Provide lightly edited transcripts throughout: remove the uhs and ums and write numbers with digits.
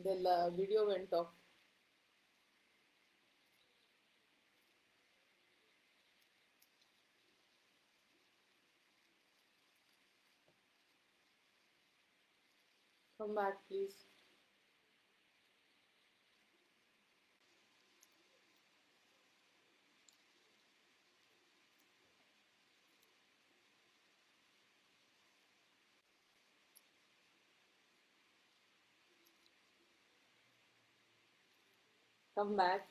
The video went off. Come back, please. Come back.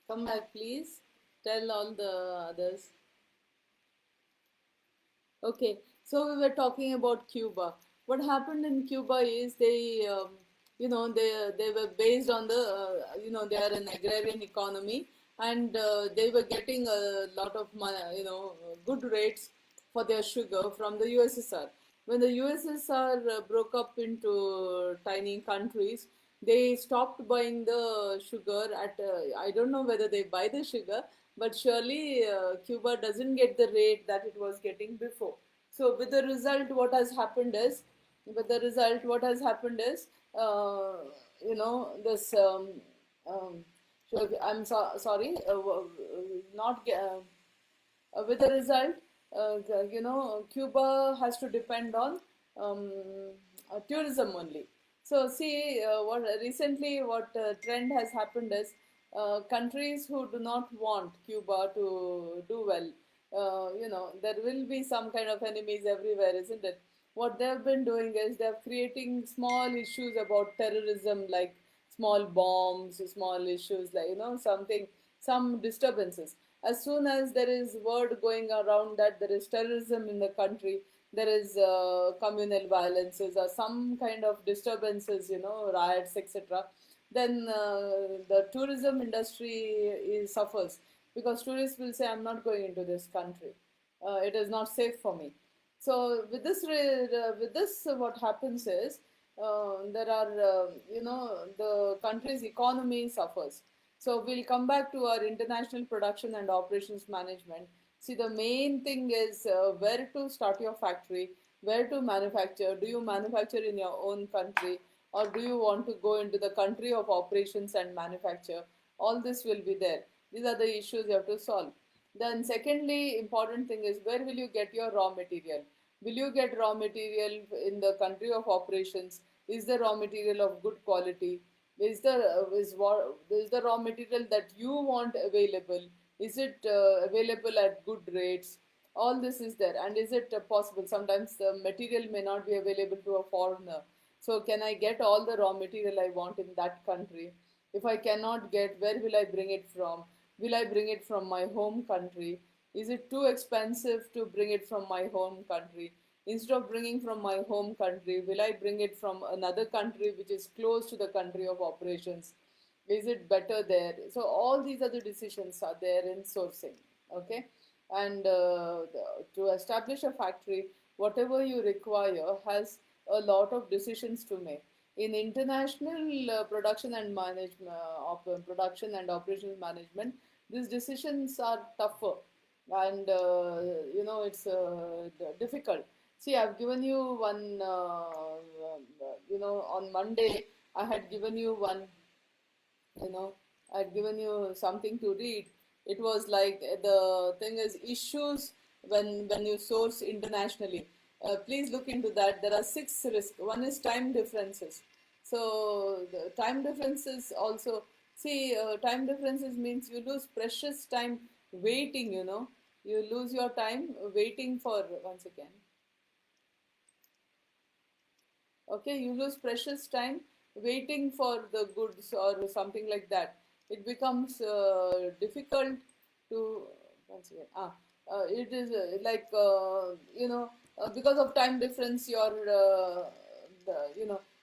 Come back, please. Tell all the others. Okay, so we were talking about Cuba. What happened in Cuba is they were based on they are an agrarian economy, and they were getting a lot of money, good rates for their sugar from the USSR. When the USSR broke up into tiny countries, they stopped buying the sugar at, I don't know whether they buy the sugar, but surely Cuba doesn't get the rate that it was getting before. So with the result, with the result, what has happened is, this. Sure, sorry, not with the result, Cuba has to depend on um, tourism only. So see, what trend has happened is countries who do not want Cuba to do well. There will be some kind of enemies everywhere, isn't it? What they've been doing is they're creating small issues about terrorism, like small bombs, small issues, like some disturbances. As soon as there is word going around that there is terrorism in the country, there is communal violences or some kind of disturbances, riots, etc., then the tourism industry suffers, because tourists will say, I'm not going into this country. It is not safe for me. So what happens is, there are, the country's economy suffers. So we'll come back to our international production and operations management. See, the main thing is where to start your factory, where to manufacture. Do you manufacture in your own country, or do you want to go into the country of operations and manufacture? All this will be there. These are the issues you have to solve. Then, secondly, important thing is, where will you get your raw material? Will you get raw material in the country of operations? Is the raw material of good quality? Is the raw material that you want available? Is it available at good rates? All this is there, and is it possible? Sometimes the material may not be available to a foreigner. So, can I get all the raw material I want in that country? If I cannot get, where will I bring it from? Will I bring it from my home country? Is it too expensive to bring it from my home country? Instead of bringing from my home country, will I bring it from another country which is close to the country of operations? Is it better there? So all these other decisions are there in sourcing. Okay, and to establish a factory, whatever you require has a lot of decisions to make. In international production and management, production and operations management, these decisions are tougher, and it's difficult. See, I've given you one. On Monday, I had given you one. You know, I'd given you something to read. It was like, the thing is, issues when you source internationally. Please look into that. There are six risks. One is time differences. So the time differences also. See, time differences means you lose precious time waiting. You lose your time waiting for, once again. Okay, you lose precious time waiting for the goods or something like that. It becomes difficult to, once again, it is like, because of time difference, your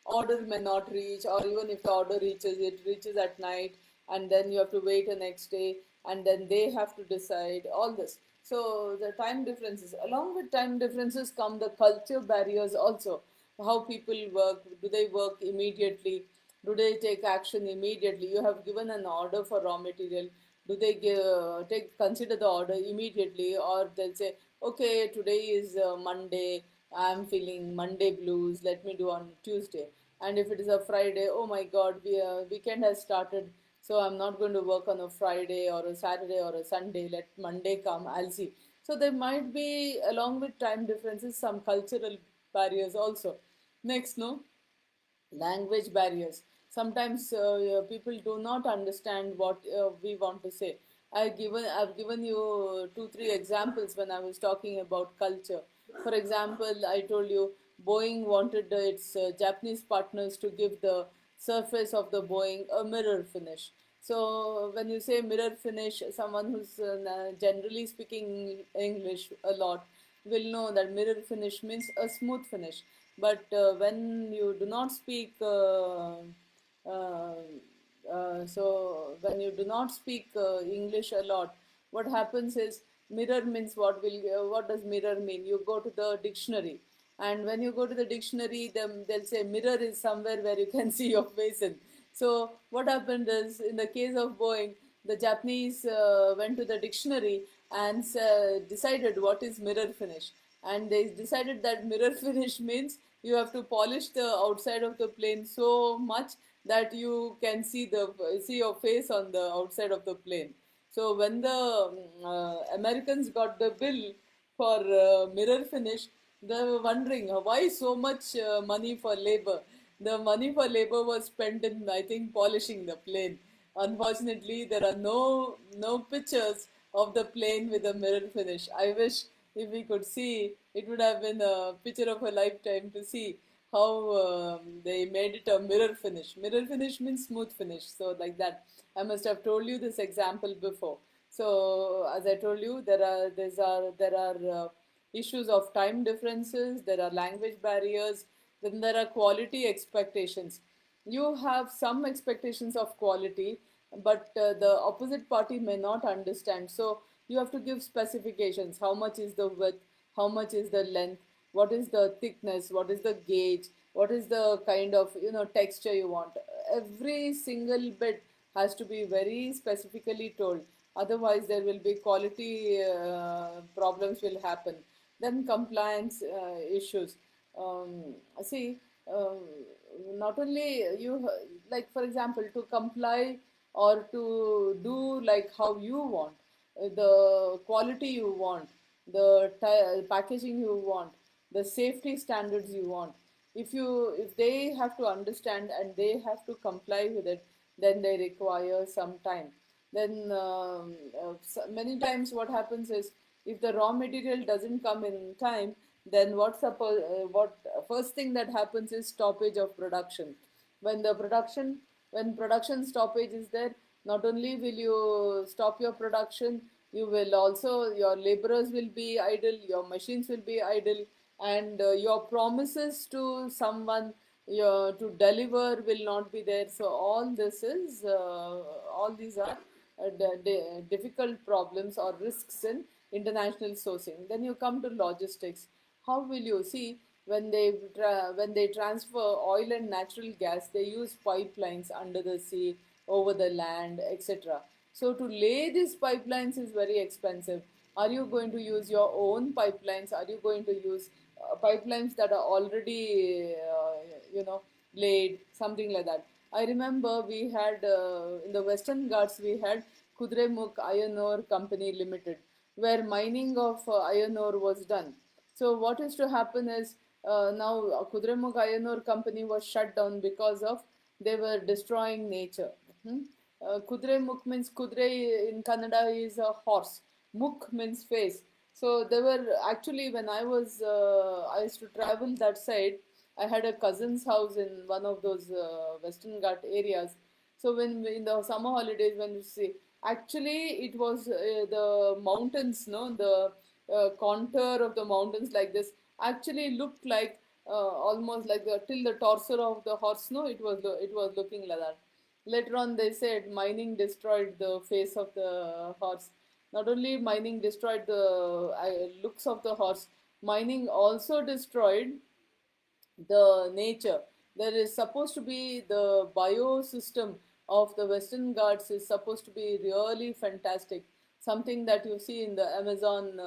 order may not reach, or even if the order reaches, it reaches at night, and then you have to wait the next day, and then they have to decide all this. So the time differences, along with time differences come the culture barriers also. How people work. Do they work immediately? Do they take action immediately? You have given an order for raw material. Do they take consider the order immediately, or they'll say, okay, today is Monday, I'm feeling Monday blues, let me do on Tuesday. And if it is a Friday, oh my God, weekend has started, so I'm not going to work on a Friday or a Saturday or a Sunday. Let Monday come, I'll see. So there might be, along with time differences, some cultural barriers also. Next, no, language barriers. Sometimes people do not understand what we want to say. I've given you two three examples when I was talking about culture. For example, I told you Boeing wanted its Japanese partners to give the surface of the Boeing a mirror finish. So when you say mirror finish, someone who's generally speaking English a lot will know that mirror finish means a smooth finish. But when you do not speak, uh, when you do not speak English a lot, what happens is mirror means what does mirror mean? You go to the dictionary, and when you go to the dictionary, they'll say mirror is somewhere where you can see your face in. So what happened is, in the case of Boeing, the Japanese went to the dictionary and decided what is mirror finish, and they decided that mirror finish means you have to polish the outside of the plane so much that you can see your face on the outside of the plane. So when the Americans got the bill for mirror finish, they were wondering why so much money for labor. The money for labor was spent in, I think, polishing the plane. Unfortunately, there are no pictures of the plane with a mirror finish. I wish if we could see, it would have been a picture of a lifetime to see how they made it a mirror finish. Mirror finish means smooth finish. So like that, I must have told you this example before. So as I told you, there are issues of time differences. There are language barriers. Then there are quality expectations. You have some expectations of quality, but the opposite party may not understand. So you have to give specifications. How much is the width? How much is the length? What is the thickness? What is the gauge? What is the kind of texture you want? Every single bit has to be very specifically told. Otherwise, there will be quality problems will happen. Then compliance issues. See, not only you, like for example, to comply or to do like how you want, the quality you want, the packaging you want, the safety standards you want. If they have to understand and they have to comply with it, then they require some time. Then many times what happens is, if the raw material doesn't come in time, then what first thing that happens is stoppage of production. when the production when production stoppage is there, not only will you stop your production, you will also, your laborers will be idle, your machines will be idle, and your promises to someone to deliver will not be there. So all these are difficult problems or risks in international sourcing. Then you come to logistics. How will you see, when they transfer oil and natural gas, they use pipelines under the sea, over the land, etc. So to lay these pipelines is very expensive. Are you going to use your own pipelines? Are you going to use pipelines that are already laid, something like that? I remember we had in the Western Ghats we had Kudremukh Iron Ore Company Limited, where mining of iron ore was done. So what is to happen is, now Kudremukh Iron Ore Company was shut down because of they were destroying nature. Hmm? Kudremukh means Kudre in Kannada is a horse. Mukh means face. So they were actually, when I used to travel that side. I had a cousin's house in one of those Western Ghat areas. So when in the summer holidays, when you see, actually it was the mountains, no, the contour of the mountains like this actually looked like almost like the till the torso of the horse. No, it was looking like that. Later on, they said mining destroyed the face of the horse. Not only mining destroyed the looks of the horse, mining also destroyed the nature. There is supposed to be the biosystem of the Western Ghats is supposed to be really fantastic, something that you see in the Amazon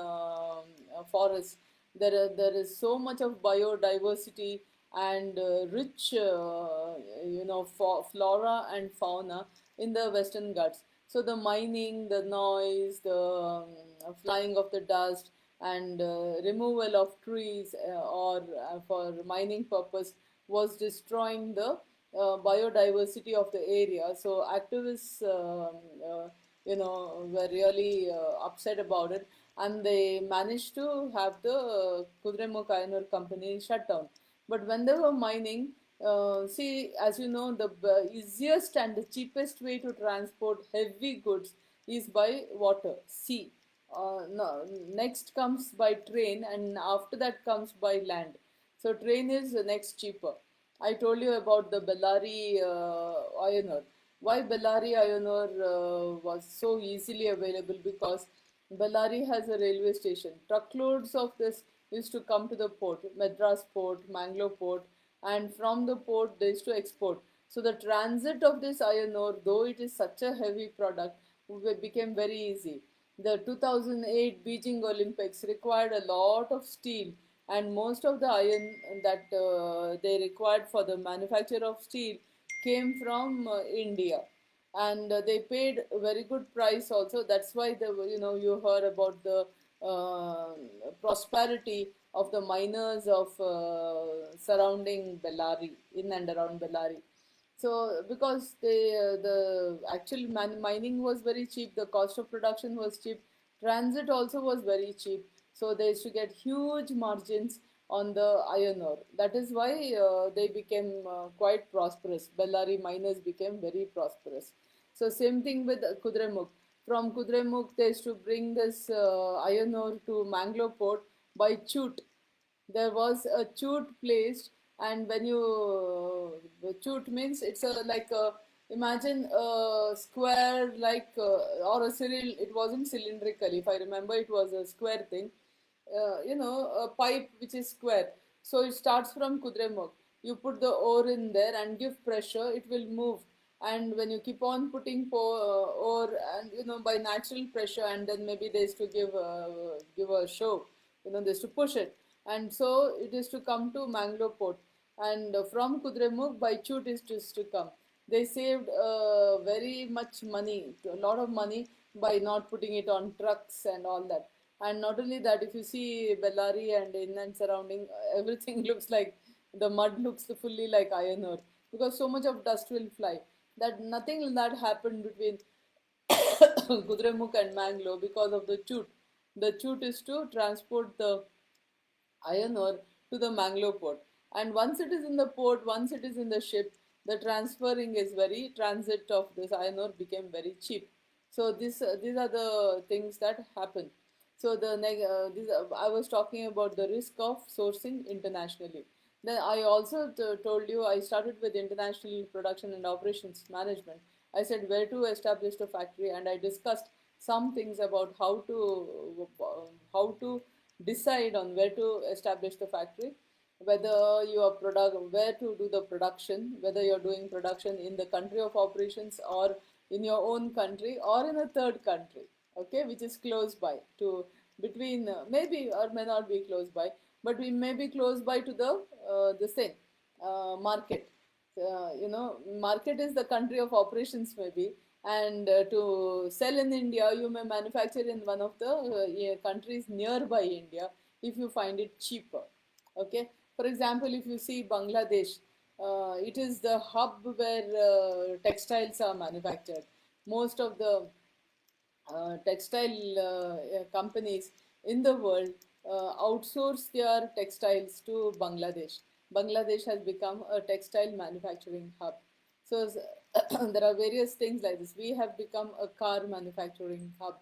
forest. There is so much of biodiversity and rich, flora and fauna in the Western Ghats. So the mining, the noise, the flying of the dust, and removal of trees or for mining purpose was destroying the biodiversity of the area. So activists, were really upset about it, and they managed to have the Kudremukh Iron Ore company shut down. But when they were mining, see, as you know, the easiest and the cheapest way to transport heavy goods is by water, sea. No, next comes by train, and after that comes by land. So train is the next cheaper. I told you about the Bellary iron ore. Why Bellary iron ore was so easily available? Because Bellary has a railway station. Truckloads of this used to come to the port, Madras port, Mangalore port, and from the port they used to export. So the transit of this iron ore, though it is such a heavy product, became very easy. The 2008 Beijing Olympics required a lot of steel, and most of the iron that they required for the manufacture of steel came from India, and they paid a very good price also. That's why you heard about the uh, prosperity of the miners of surrounding Bellary, in and around Bellary. So because the actual mining was very cheap, the cost of production was cheap, transit also was very cheap. So they used to get huge margins on the iron ore. That is why they became quite prosperous. Bellary miners became very prosperous. So same thing with Kudremukh. From Kudremukh, they used to bring this iron ore to Mangalore port by chute. There was a chute placed, and when you chute means it's a like a, imagine a square like or a cylinder. It wasn't cylindrical, if I remember. It was a square thing, a pipe which is square. So it starts from Kudremukh. You put the ore in there and give pressure, it will move. And when you keep on putting ore, and by natural pressure, and then maybe they used to give a show, they used to push it, and so it is to come to Mangalore port. And from Kudremukh by chute is just to come. They saved very much money, a lot of money, by not putting it on trucks and all that. And not only that, if you see Bellary and in and surrounding, everything looks like the mud looks fully like iron ore, because so much of dust will fly. That nothing that happened between Kudremukh and Mangalore because of the chute. The chute is to transport the iron ore to the Mangalore port. And once it is in the port, once it is in the ship, the transferring is very, transit of this iron ore became very cheap. So these are the things that happen. So I was talking about the risk of sourcing internationally. Then I also told you I started with international production and operations management. I said where to establish the factory, and I discussed some things about how to decide on where to establish the factory, whether you are where to do the production, whether you're doing production in the country of operations or in your own country or in a third country, okay, which is close by to between maybe or may not be close by, but we may be close by to the same market. Market is the country of operations maybe, and to sell in India, you may manufacture in one of the countries nearby India if you find it cheaper. Okay, for example, if you see Bangladesh, it is the hub where textiles are manufactured. Most of the textile companies in the world outsource their textiles to Bangladesh. Bangladesh has become a textile manufacturing hub. So there are various things like this. We have become a car manufacturing hub,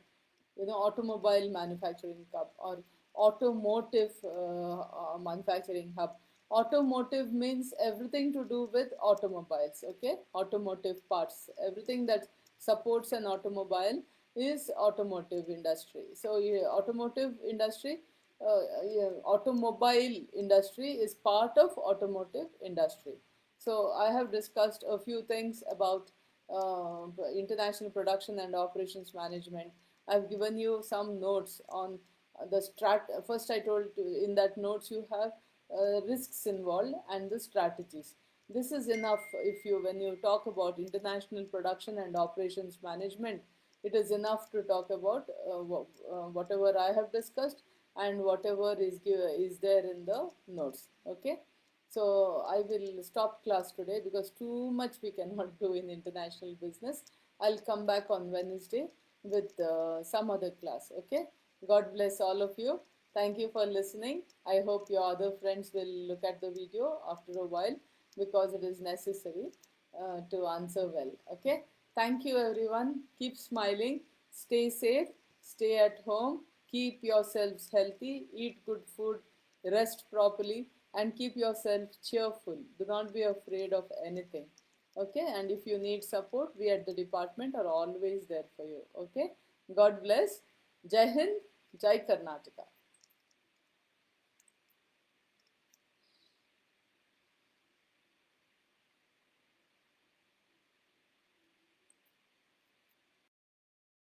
automobile manufacturing hub, or automotive manufacturing hub. Automotive means everything to do with automobiles, okay? Automotive parts, everything that supports an automobile is automotive industry. So automotive industry, automobile industry is part of automotive industry. So I have discussed a few things about international production and operations management. I've given you some notes on the First, I told you in that notes you have risks involved and the strategies. This is enough if you, when you talk about international production and operations management, it is enough to talk about whatever I have discussed and whatever is there in the notes. Okay. So I will stop class today because too much we cannot do in international business. I'll come back on Wednesday with some other class. Okay. God bless all of you. Thank you for listening. I hope your other friends will look at the video after a while because it is necessary to answer well. Okay. Thank you everyone. Keep smiling. Stay safe. Stay at home. Keep yourselves healthy. Eat good food. Rest properly and keep yourself cheerful. Do not be afraid of anything. Okay, and if you need support, we at the department are always there for you. Okay, God bless. Jai Hind, Jai Karnataka.